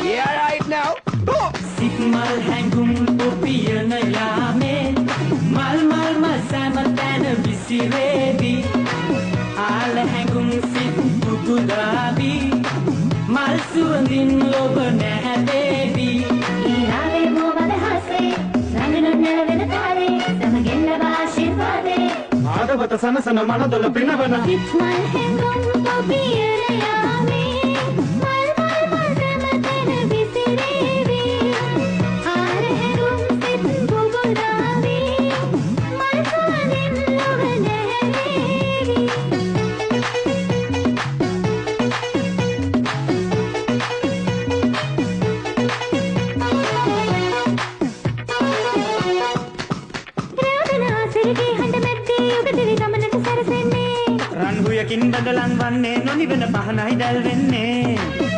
Yeah, right now. Go. Sikmal hangum popiyana yame mal mal masama tana bisiredi al hangum sit bugulabi mal suandin lobana hadevi ඊනාවේ මොබද හසේ රංගනු නැවෙන තාලේ සමගෙන්න ආශිර්වාදේ ආදවත සනසන මනදොල පිනවන සිත්මල් හැඟුම් ඔබියර යාමේ මල් මල් මසම තන විසිරේවි ආර හැඟුම් සිත් බුබුලාවි මල් සුවඳින් ලොව නැහැවේවි සිරිගේ හඬ මැද්දේ යුගදිවි ගමනට සැරසෙන්නේ රන්හුයකින් බදලන් වන්නේ නොනිවන පහනයි දැල් වෙන්නේ